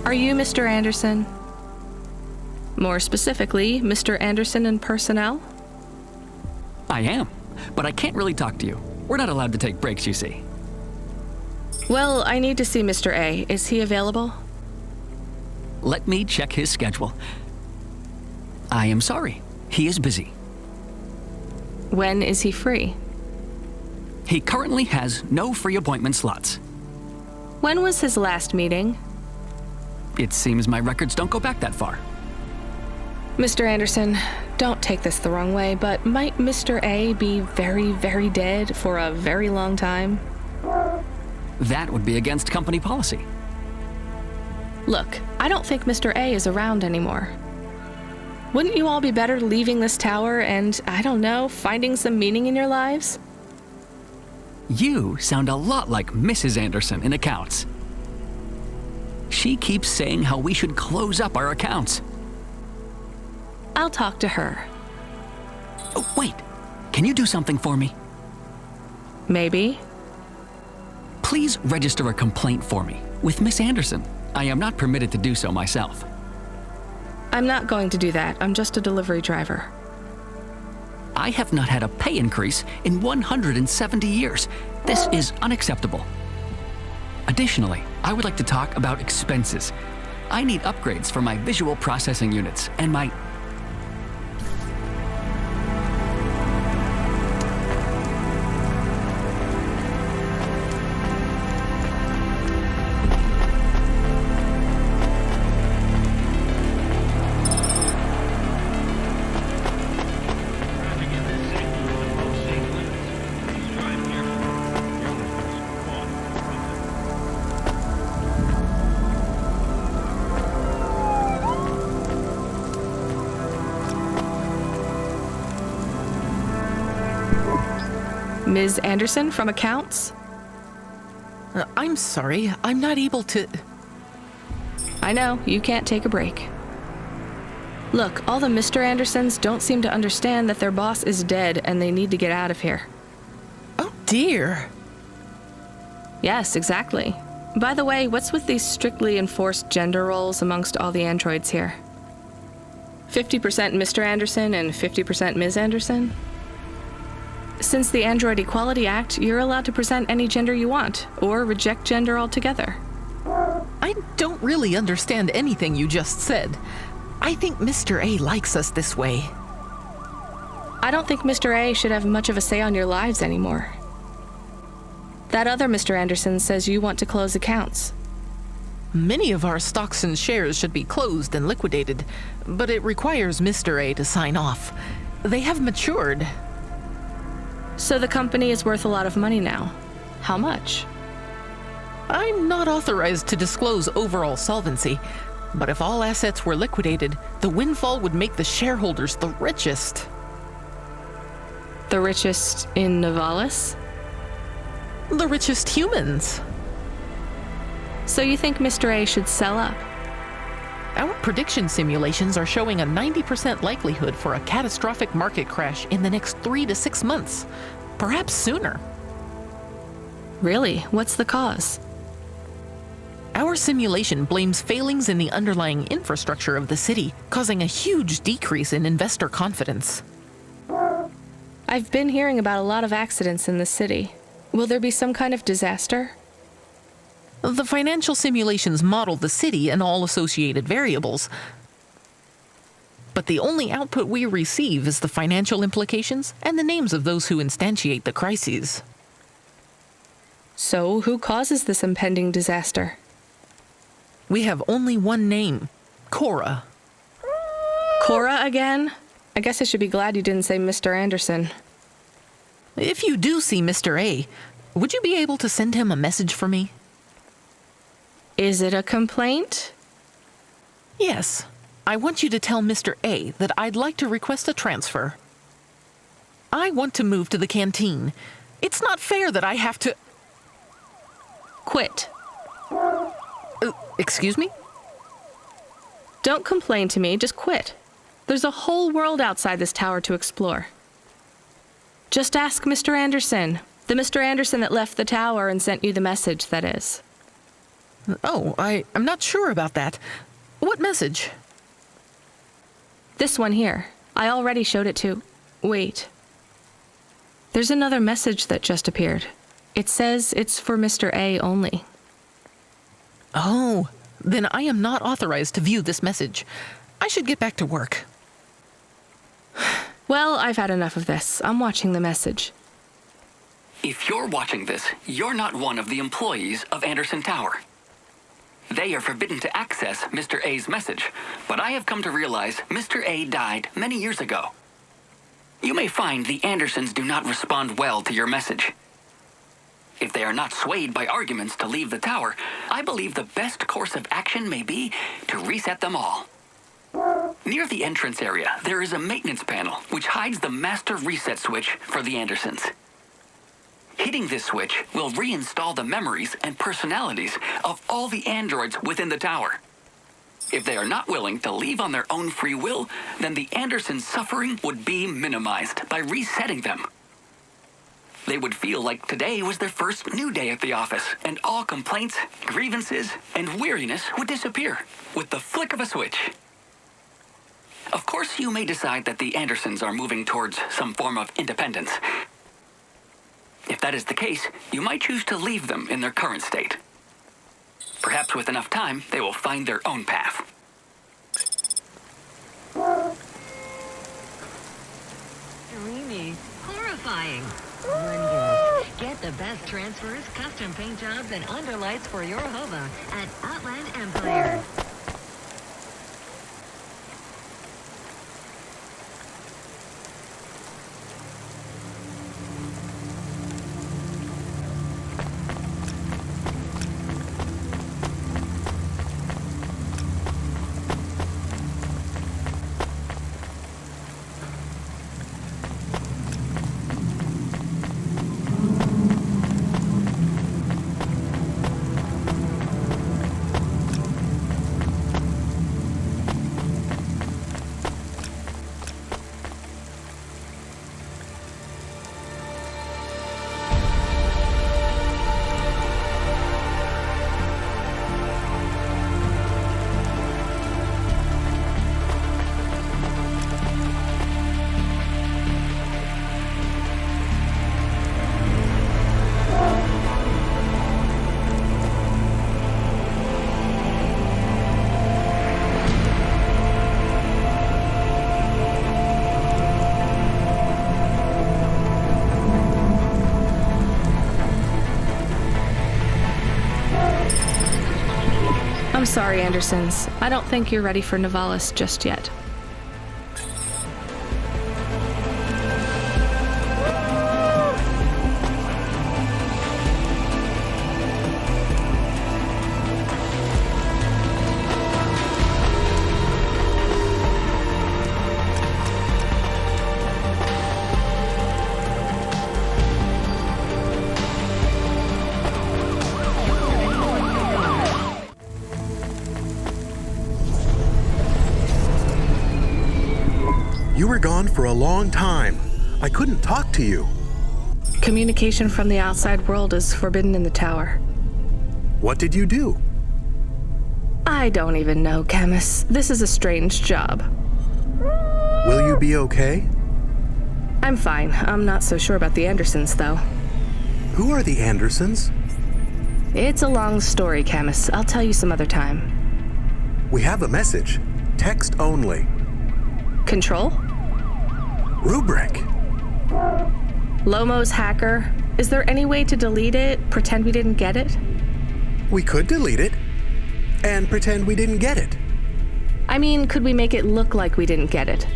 Are you Mr. Anderson? More specifically, Mr. Anderson in personnel? I am, but I can't really talk to you. We're not allowed to take breaks, you see. Well, I need to see Mr. A. Is he available? Let me check his schedule. I am sorry. He is busy. When is he free? He currently has no free appointment slots. When was his last meeting? It seems my records don't go back that far. Mr. Anderson, don't take this the wrong way, but might Mr. A be very, very dead for a very long time? That would be against company policy. Look, I don't think Mr. A is around anymore. Wouldn't you all be better leaving this tower and, I don't know, finding some meaning in your lives? You sound a lot like Mrs. Anderson in accounts. She keeps saying how we should close up our accounts. I'll talk to her. Oh, wait. Can you do something for me? Maybe. Please register a complaint for me with Miss Anderson. I am not permitted to do so myself. I'm not going to do that. I'm just a delivery driver. I have not had a pay increase in 170 years. This is unacceptable. Additionally, I would like to talk about expenses. I need upgrades for my visual processing units and my... Ms. Anderson from accounts? I'm sorry, I'm not able to... I know, you can't take a break. Look, all the Mr. Andersons don't seem to understand that their boss is dead and they need to get out of here. Oh dear. Yes, exactly. By the way, what's with these strictly enforced gender roles amongst all the androids here? 50% Mr. Anderson and 50% Ms. Anderson? Since the Android Equality Act, you're allowed to present any gender you want, or reject gender altogether. I don't really understand anything you just said. I think Mr. A likes us this way. I don't think Mr. A should have much of a say on your lives anymore. That other Mr. Anderson says you want to close accounts. Many of our stocks and shares should be closed and liquidated, but it requires Mr. A to sign off. They have matured. So the company is worth a lot of money now. How much? I'm not authorized to disclose overall solvency, but if all assets were liquidated, the windfall would make the shareholders the richest. The richest in Novalis? The richest humans. So you think Mr. A should sell up? Our prediction simulations are showing a 90% likelihood for a catastrophic market crash in the next 3 to 6 months, perhaps sooner. Really? What's the cause? Our simulation blames failings in the underlying infrastructure of the city, causing a huge decrease in investor confidence. I've been hearing about a lot of accidents in the city. Will there be some kind of disaster? The financial simulations model the city and all associated variables, but the only output we receive is the financial implications and the names of those who instantiate the crises. So, who causes this impending disaster? We have only one name, Cora. Cora again? I guess I should be glad you didn't say Mr. Anderson. If you do see Mr. A, would you be able to send him a message for me? Is it a complaint? Yes. I want you to tell Mr. A that I'd like to request a transfer. I want to move to the canteen. It's not fair that I have to... Quit. Excuse me? Don't complain to me, just quit. There's a whole world outside this tower to explore. Just ask Mr. Anderson. The Mr. Anderson that left the tower and sent you the message, that is. Oh, I'm not sure about that. What message? This one here. I already showed it to... Wait. There's another message that just appeared. It says it's for Mr. A only. Oh, then I am not authorized to view this message. I should get back to work. Well, I've had enough of this. I'm watching the message. If you're watching this, you're not one of the employees of Anderson Tower. They are forbidden to access Mr. A's message, but I have come to realize Mr. A died many years ago. You may find the Andersons do not respond well to your message. If they are not swayed by arguments to leave the tower, I believe the best course of action may be to reset them all. Near the entrance area, there is a maintenance panel which hides the master reset switch for the Andersons. Hitting this switch will reinstall the memories and personalities of all the androids within the tower. If they are not willing to leave on their own free will, then the Andersons' suffering would be minimized by resetting them. They would feel like today was their first new day at the office, and all complaints, grievances, and weariness would disappear with the flick of a switch. Of course, you may decide that the Andersons are moving towards some form of independence. If that is the case, you might choose to leave them in their current state. Perhaps with enough time, they will find their own path. Dreamy. Horrifying. Wondrous. Get the best transfers, custom paint jobs, and underlights for your hova at Outland Empire. I'm sorry, Andersons. I don't think you're ready for Nivalis just yet. You were gone for a long time. I couldn't talk to you. Communication from the outside world is forbidden in the tower. What did you do? I don't even know, Camus. This is a strange job. Will you be okay? I'm fine. I'm not so sure about the Andersons, though. Who are the Andersons? It's a long story, Camus. I'll tell you some other time. We have a message. Text only. Control? Rubric. Lomo's hacker. Is there any way to delete it? Pretend we didn't get it? We could delete it and pretend we didn't get it. I mean, could we make it look like we didn't get it?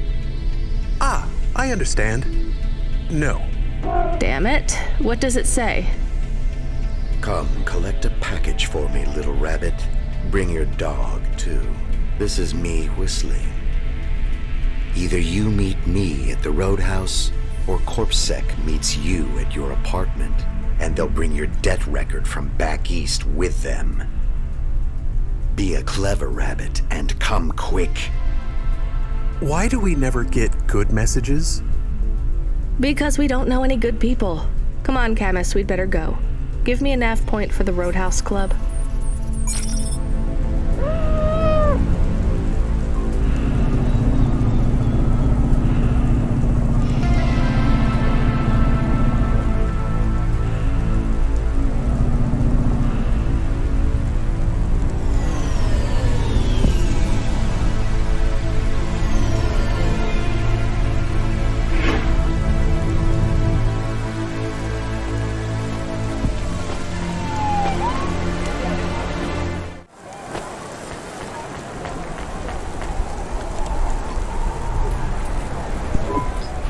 Ah, I understand. No. Damn it. What does it say? Come, collect a package for me, little rabbit. Bring your dog, too. This is me whistling. Either you meet me at the roadhouse, or CorpSec meets you at your apartment, and they'll bring your debt record from back east with them. Be a clever rabbit and come quick. Why do we never get good messages? Because we don't know any good people. Come on, Camus, we'd better go. Give me a nav point for the Roadhouse Club.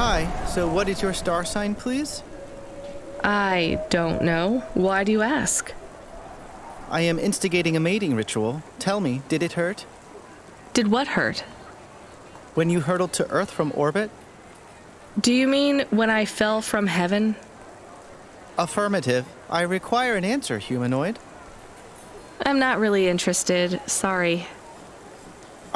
Hi, so what is your star sign, please? I don't know. Why do you ask? I am instigating a mating ritual. Tell me, did it hurt? Did what hurt? When you hurtled to Earth from orbit? Do you mean when I fell from heaven? Affirmative. I require an answer, humanoid. I'm not really interested. Sorry.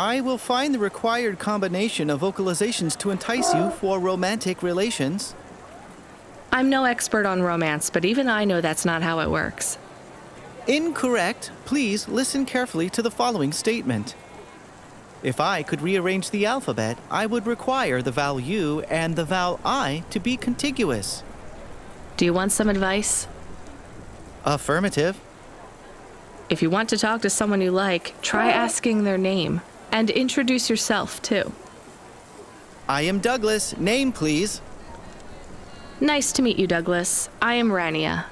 I will find the required combination of vocalizations to entice you for romantic relations. I'm no expert on romance, but even I know that's not how it works. Incorrect. Please listen carefully to the following statement. If I could rearrange the alphabet, I would require the vowel U and the vowel I to be contiguous. Do you want some advice? Affirmative. If you want to talk to someone you like, try asking their name. And introduce yourself, too. I am Douglas. Name, please. Nice to meet you, Douglas. I am Rania.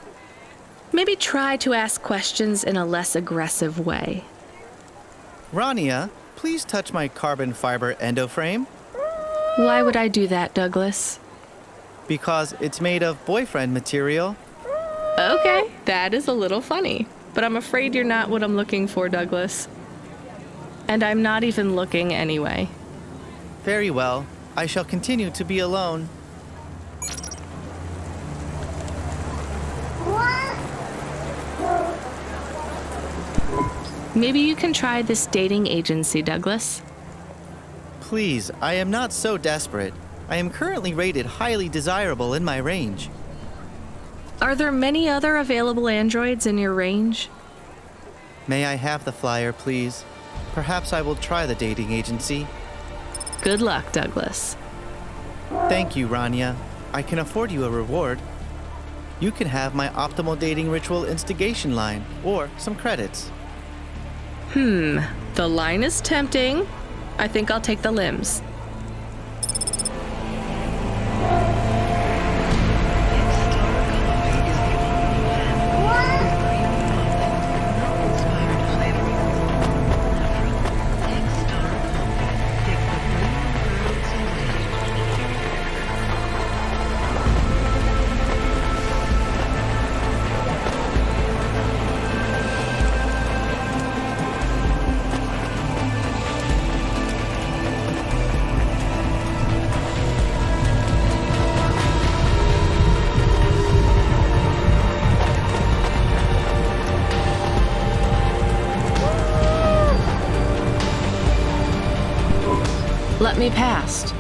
Maybe try to ask questions in a less aggressive way. Rania, please touch my carbon fiber endoframe. Why would I do that, Douglas? Because it's made of boyfriend material. Okay, that is a little funny. But I'm afraid you're not what I'm looking for, Douglas. And I'm not even looking anyway. Very well. I shall continue to be alone. Maybe you can try this dating agency, Douglas. Please, I am not so desperate. I am currently rated highly desirable in my range. Are there many other available androids in your range? May I have the flyer, please? Perhaps I will try the dating agency. Good luck, Douglas. Thank you, Rania. I can afford you a reward. You can have my optimal dating ritual instigation line, or some credits. The line is tempting. I think I'll take the limbs. Let me past.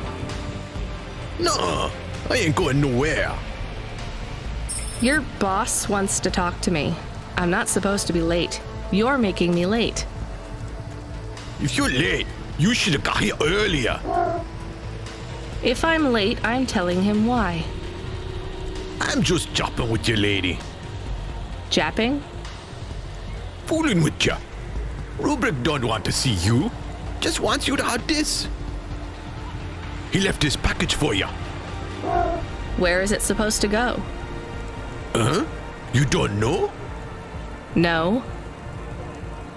Nuh-uh. I ain't going nowhere. Your boss wants to talk to me. I'm not supposed to be late. You're making me late. If you're late, you should have got here earlier. If I'm late, I'm telling him why. I'm just chopping with you, lady. Japping? Fooling with ya. Rubric don't want to see you. Just wants you to have this. He left his package for ya. Where is it supposed to go? You don't know? No.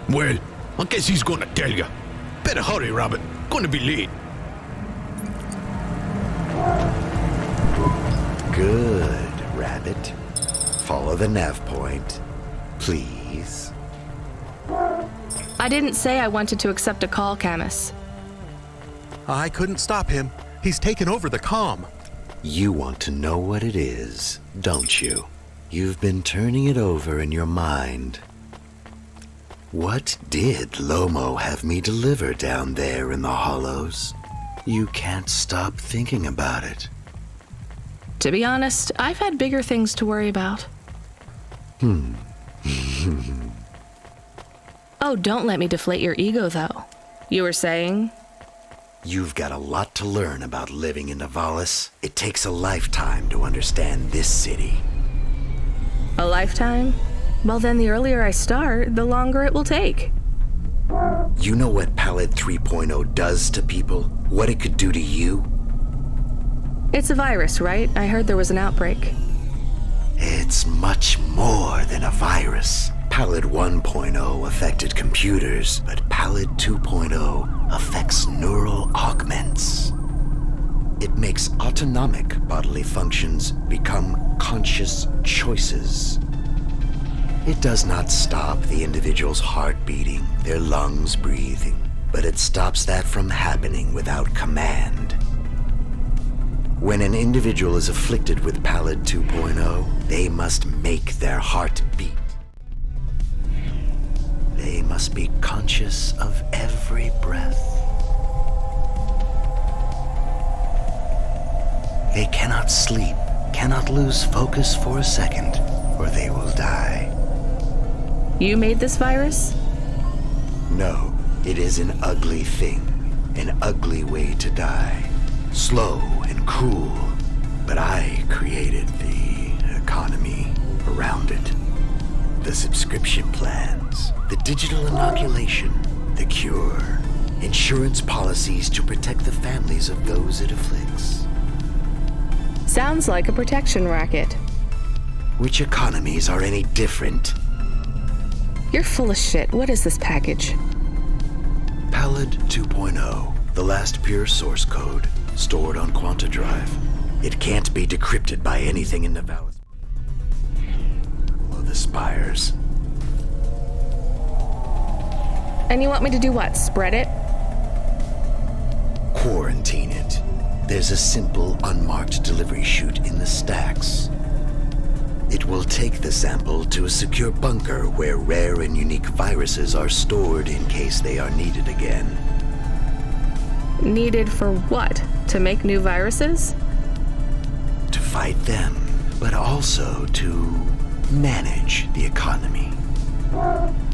Well, I guess he's gonna tell ya. Better hurry, Rabbit. Gonna be late. Good, Rabbit. Follow the nav point, please. I didn't say I wanted to accept a call, Camus. I couldn't stop him. He's taken over the comm. You want to know what it is, don't you? You've been turning it over in your mind. What did Lomo have me deliver down there in the hollows? You can't stop thinking about it. To be honest, I've had bigger things to worry about. Oh, don't let me deflate your ego, though. You were saying? You've got a lot to learn about living in Nivalis. It takes a lifetime to understand this city. A lifetime? Well, then the earlier I start, the longer it will take. You know what Pallid 3.0 does to people? What it could do to you? It's a virus, right? I heard there was an outbreak. It's much more than a virus. Pallid 1.0 affected computers, but Pallid 2.0 affects neural augments. It makes autonomic bodily functions become conscious choices. It does not stop the individual's heart beating, their lungs breathing, but it stops that from happening without command. When an individual is afflicted with Pallid 2.0, they must make their heart beat. They must be conscious of every breath. They cannot sleep, cannot lose focus for a second, or they will die. You made this virus? No, it is an ugly thing, an ugly way to die. Slow and cruel, but I created the economy around it. The subscription plans, the digital inoculation, the cure, insurance policies to protect the families of those it afflicts. Sounds like a protection racket. Which economies are any different? You're full of shit. What is this package? Pallid 2.0, the last pure source code, stored on Quanta Drive. It can't be decrypted by anything in the valley. Below the spires. And you want me to do what? Spread it? Quarantine it. There's a simple, unmarked delivery chute in the stacks. It will take the sample to a secure bunker where rare and unique viruses are stored in case they are needed again. Needed for what? To make new viruses? To fight them, but also to manage the economy.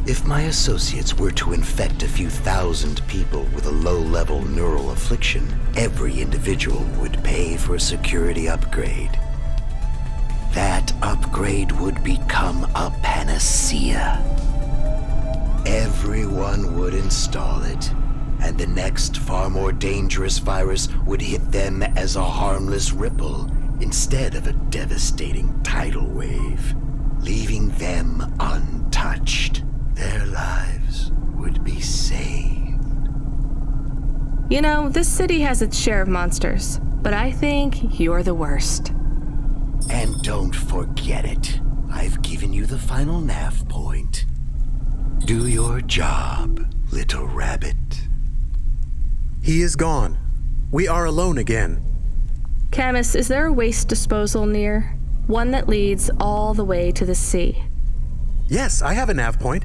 If my associates were to infect a few thousand people with a low-level neural affliction, every individual would pay for a security upgrade. That upgrade would become a panacea. Everyone would install it, and the next far more dangerous virus would hit them as a harmless ripple instead of a devastating tidal wave, leaving them untouched. Their lives would be saved. You know, this city has its share of monsters, but I think you're the worst. And don't forget it. I've given you the final nav point. Do your job, little rabbit. He is gone. We are alone again. Camus, is there a waste disposal near? One that leads all the way to the sea. Yes, I have a nav point.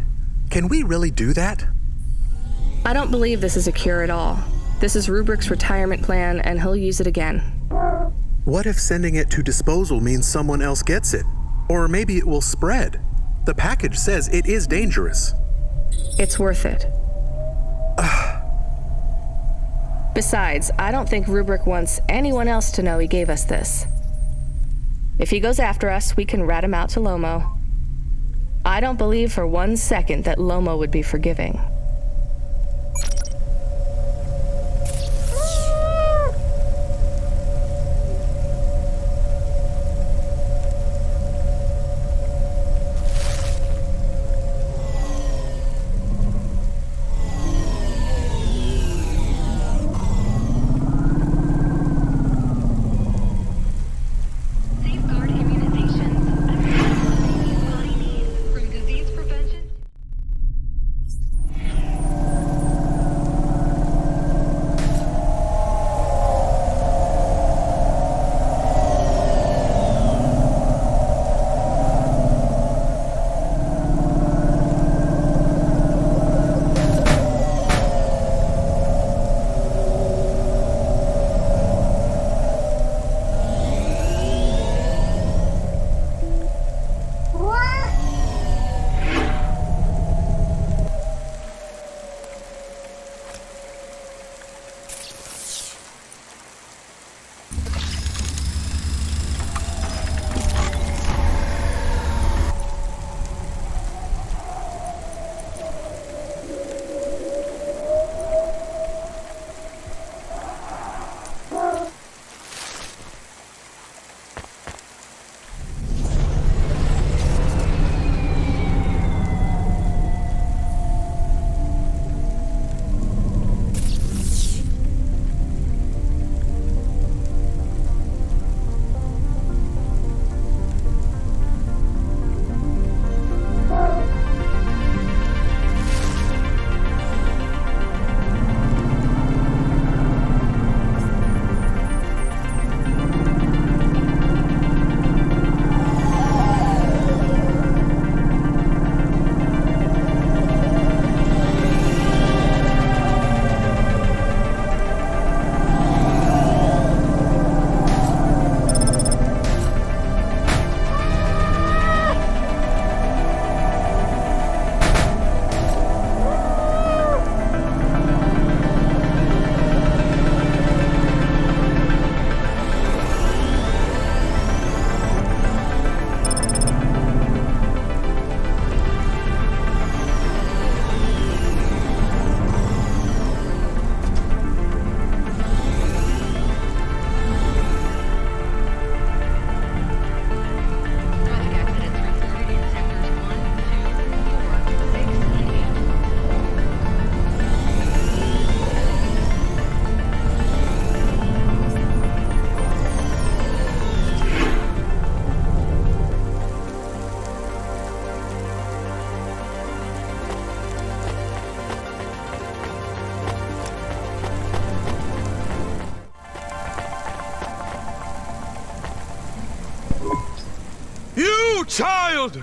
Can we really do that? I don't believe this is a cure at all. This is Rubrick's retirement plan, and he'll use it again. What if sending it to disposal means someone else gets it? Or maybe it will spread. The package says it is dangerous. It's worth it. Besides, I don't think Rubrick wants anyone else to know he gave us this. If he goes after us, we can rat him out to Lomo. I don't believe for 1 second that Lomo would be forgiving. Safeguard immunizations. Body needs from disease prevention. Child!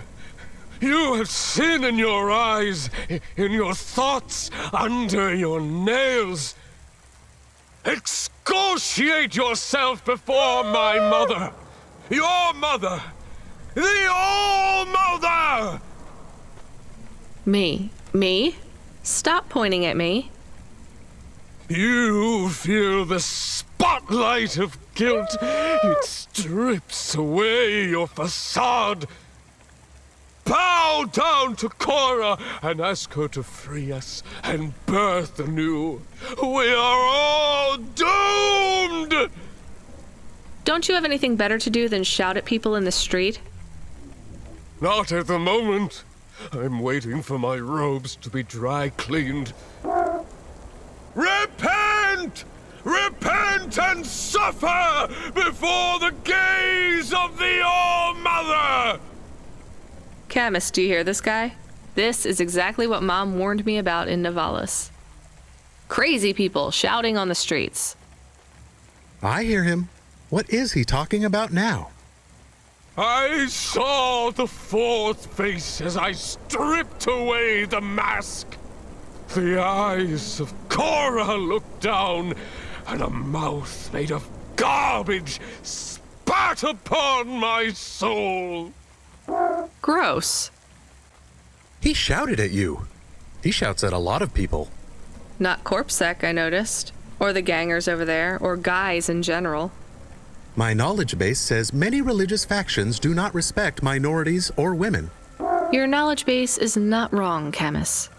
You have sin in your eyes, in your thoughts, under your nails. Excoriate yourself before my mother. Your mother. The All-Mother! Me? Stop pointing at me. You feel the spotlight of guilt. It strips away your facade. Bow down to Cora and ask her to free us and birth anew. We are all doomed! Don't you have anything better to do than shout at people in the street? Not at the moment. I'm waiting for my robes to be dry cleaned. Repent! Repent and suffer before the gaze of the All-Mother! Camus, do you hear this guy? This is exactly what Mom warned me about in Navalis. Crazy people shouting on the streets. I hear him. What is he talking about now? I saw the fourth face as I stripped away the mask. The eyes of Cora looked down, and a mouth made of garbage spat upon my soul. Gross. He shouted at you. He shouts at a lot of people. Not Corpsec, I noticed. Or the gangers over there, or guys in general. My knowledge base says many religious factions do not respect minorities or women. Your knowledge base is not wrong, Camus.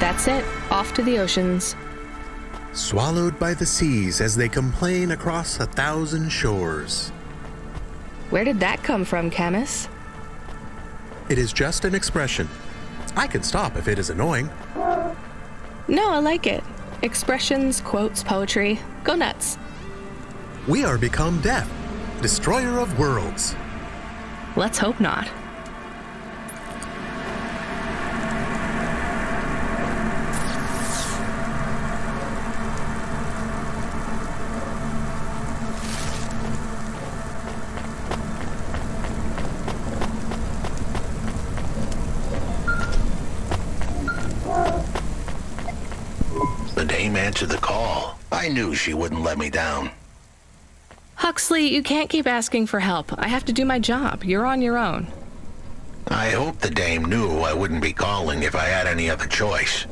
That's it. Off to the oceans. Swallowed by the seas as they complain across 1,000 shores. Where did that come from, Camus? It is just an expression. I can stop if it is annoying. No, I like it. Expressions, quotes, poetry. Go nuts. We are become death, destroyer of worlds. Let's hope not. The dame answered the call. I knew she wouldn't let me down. Huxley, you can't keep asking for help. I have to do my job. You're on your own. I hope the dame knew I wouldn't be calling if I had any other choice.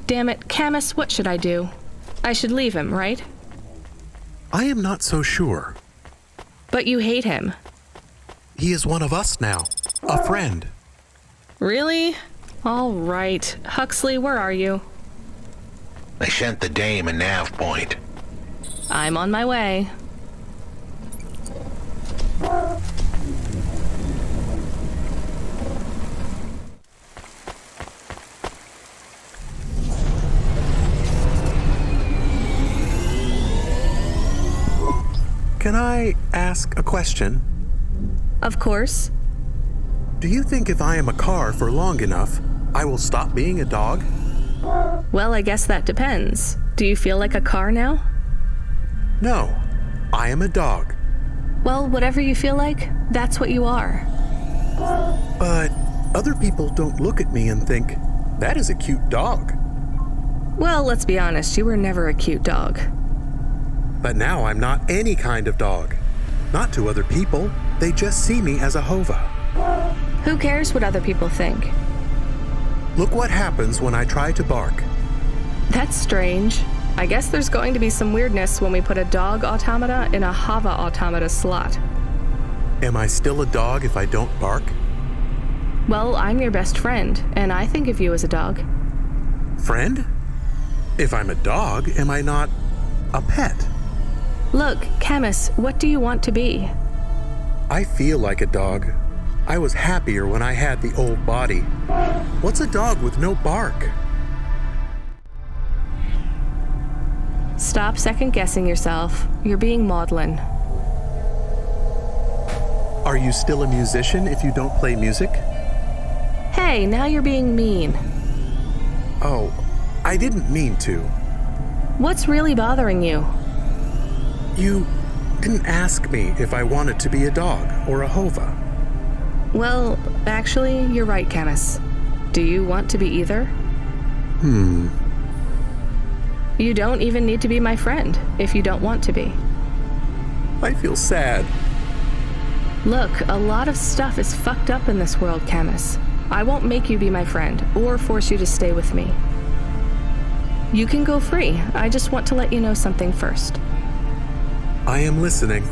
Damn it, Camus, what should I do? I should leave him, right? I am not so sure. But you hate him. He is one of us now, a friend. Really? All right. Huxley, where are you? I sent the dame a nav point. I'm on my way. Can I ask a question? Of course. Do you think if I am a car for long enough, I will stop being a dog? Well, I guess that depends. Do you feel like a car now? No, I am a dog. Well, whatever you feel like, that's what you are. But other people don't look at me and think, that is a cute dog. Well, let's be honest, you were never a cute dog. But now I'm not any kind of dog. Not to other people, they just see me as a hova. Who cares what other people think? Look what happens when I try to bark. That's strange. I guess there's going to be some weirdness when we put a dog automata in a hava automata slot. Am I still a dog if I don't bark? Well, I'm your best friend, and I think of you as a dog. Friend? If I'm a dog, am I not a pet? Look, Camus, what do you want to be? I feel like a dog. I was happier when I had the old body. What's a dog with no bark? Stop second-guessing yourself. You're being maudlin. Are you still a musician if you don't play music? Hey, now you're being mean. Oh, I didn't mean to. What's really bothering you? You didn't ask me if I wanted to be a dog or a hova. Well, actually, you're right, Camus. Do you want to be either? You don't even need to be my friend if you don't want to be. I feel sad. Look, a lot of stuff is fucked up in this world, Camus. I won't make you be my friend or force you to stay with me. You can go free. I just want to let you know something first. I am listening.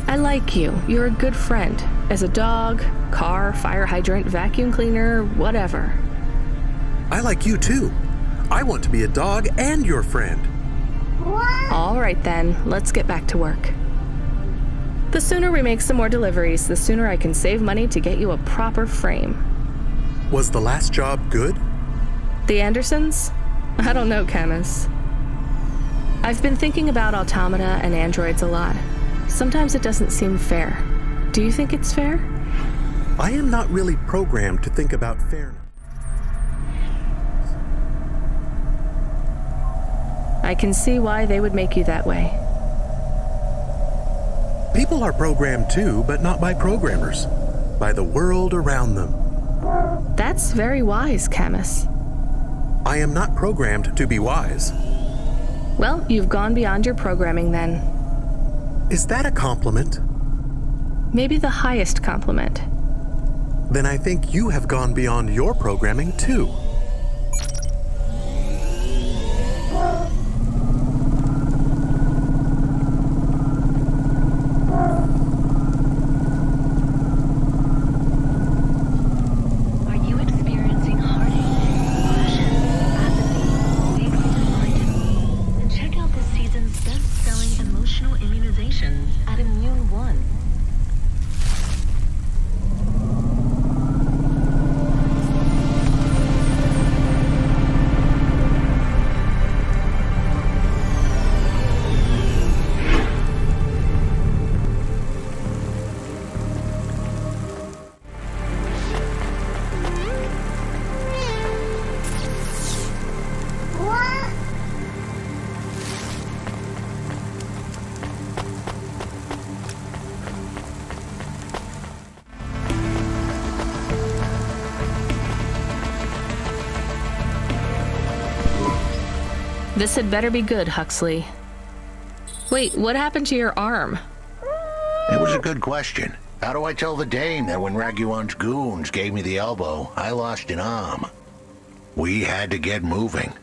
I like you. You're a good friend. As a dog, car, fire hydrant, vacuum cleaner, whatever. I like you too. I want to be a dog and your friend. All right then, let's get back to work. The sooner we make some more deliveries, the sooner I can save money to get you a proper frame. Was the last job good? The Andersons? I don't know, Camus. I've been thinking about automata and androids a lot. Sometimes it doesn't seem fair. Do you think it's fair? I am not really programmed to think about fairness. I can see why they would make you that way. People are programmed too, but not by programmers. By the world around them. That's very wise, Camus. I am not programmed to be wise. Well, you've gone beyond your programming then. Is that a compliment? Maybe the highest compliment. Then I think you have gone beyond your programming too. This had better be good, Huxley. Wait, what happened to your arm? It was a good question. How do I tell the dame that when Raguan's goons gave me the elbow, I lost an arm? We had to get moving.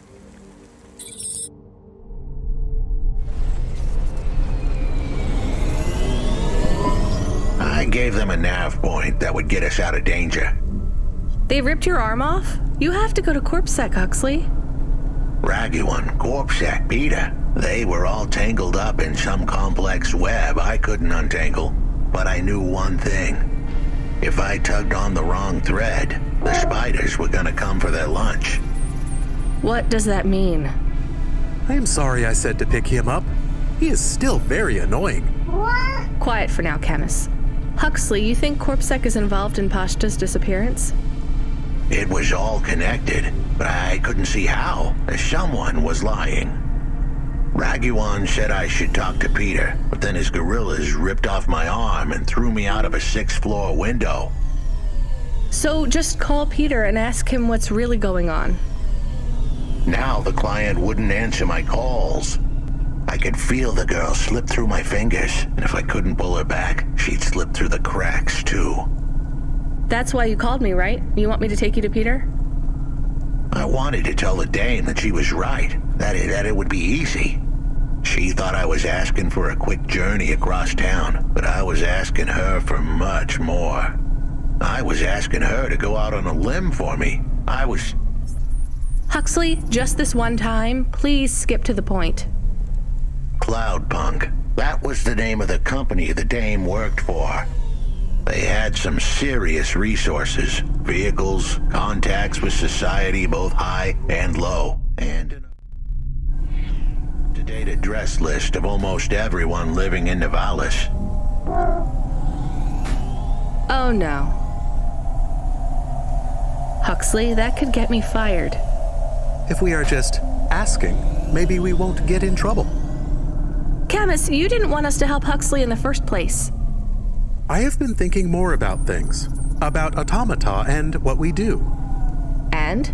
I gave them a nav point that would get us out of danger. They ripped your arm off? You have to go to CorpSec, Huxley. Raguan, CorpSec, Peter, they were all tangled up in some complex web I couldn't untangle. But I knew one thing. If I tugged on the wrong thread, the spiders were gonna come for their lunch. What does that mean? I am sorry I said to pick him up. He is still very annoying. Quiet for now, Camus. Huxley, you think CorpSec is involved in Pashta's disappearance? It was all connected, but I couldn't see how. Someone was lying. Raguan said I should talk to Peter, but then his gorillas ripped off my arm and threw me out of a 6th floor window. So just call Peter and ask him what's really going on. Now the client wouldn't answer my calls. I could feel the girl slip through my fingers, and if I couldn't pull her back, she'd slip through the cracks too. That's why you called me, right? You want me to take you to Peter? I wanted to tell the dame that she was right, that it would be easy. She thought I was asking for a quick journey across town, but I was asking her for much more. I was asking her to go out on a limb for me. Huxley, just this one time, please skip to the point. CLOUDPUNK. That was the name of the company the dame worked for. They had some serious resources. Vehicles, contacts with society, both high and low. And an up-to-date address list of almost everyone living in Nivalis. Oh no. Huxley, that could get me fired. If we are just asking, maybe we won't get in trouble. Camus, you didn't want us to help Huxley in the first place. I have been thinking more about things. About automata and what we do. And?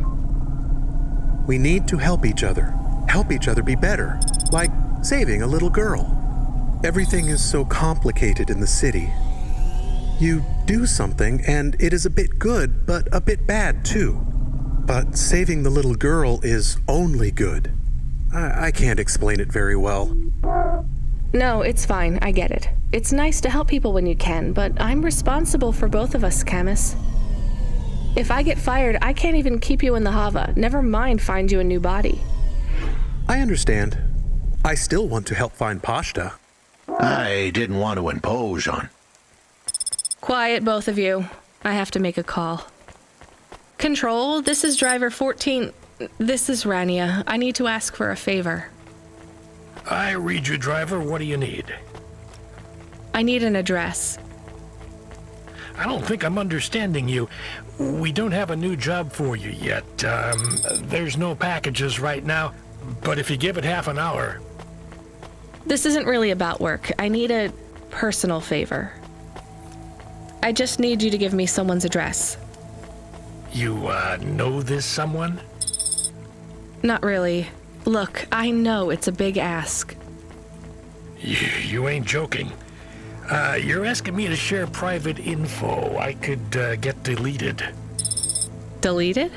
We need to help each other. Help each other be better. Like saving a little girl. Everything is so complicated in the city. You do something and it is a bit good, but a bit bad too. But saving the little girl is only good. I can't explain it very well. No, it's fine. I get it. It's nice to help people when you can, but I'm responsible for both of us, Camus. If I get fired, I can't even keep you in the Hava. Never mind find you a new body. I understand. I still want to help find Pashta. I didn't want to impose on. Quiet, both of you. I have to make a call. Control, this is driver 14. This is Rania. I need to ask for a favor. I read you, driver. What do you need? I need an address. I don't think I'm understanding you. We don't have a new job for you yet. There's no packages right now, but if you give it half an hour... This isn't really about work. I need a personal favor. I just need you to give me someone's address. You, know this someone? Not really. Look, I know it's a big ask. You ain't joking. You're asking me to share private info I could, get deleted. Deleted?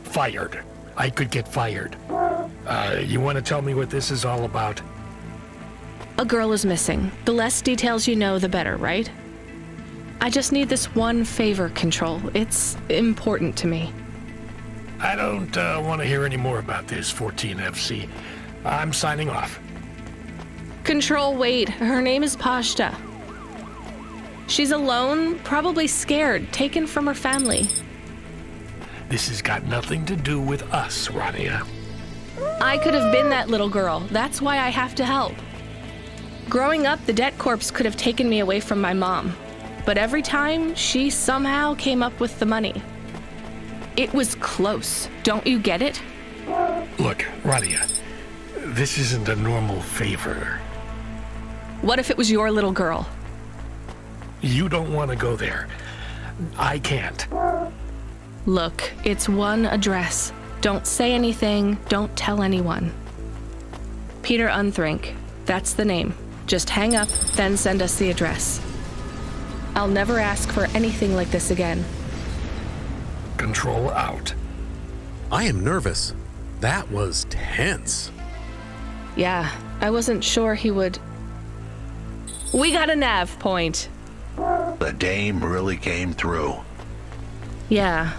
Fired. I could get fired. You want to tell me what this is all about? A girl is missing. The less details you know, the better, right? I just need this one favor, Control. It's important to me. I don't want to hear any more about this, 14FC. I'm signing off. Control, wait. Her name is Pashta. She's alone, probably scared, taken from her family. This has got nothing to do with us, Rania. I could have been that little girl. That's why I have to help. Growing up, the debt corps could have taken me away from my mom. But every time, she somehow came up with the money. It was close. Don't you get it? Look, Rania, this isn't a normal favor. What if it was your little girl? You don't want to go there. I can't. Look, it's one address. Don't say anything. Don't tell anyone. Peter Unthrink. That's the name. Just hang up, then send us the address. I'll never ask for anything like this again. Control out. I am nervous. That was tense. Yeah, I wasn't sure he would... We got a nav point. The dame really came through. Yeah,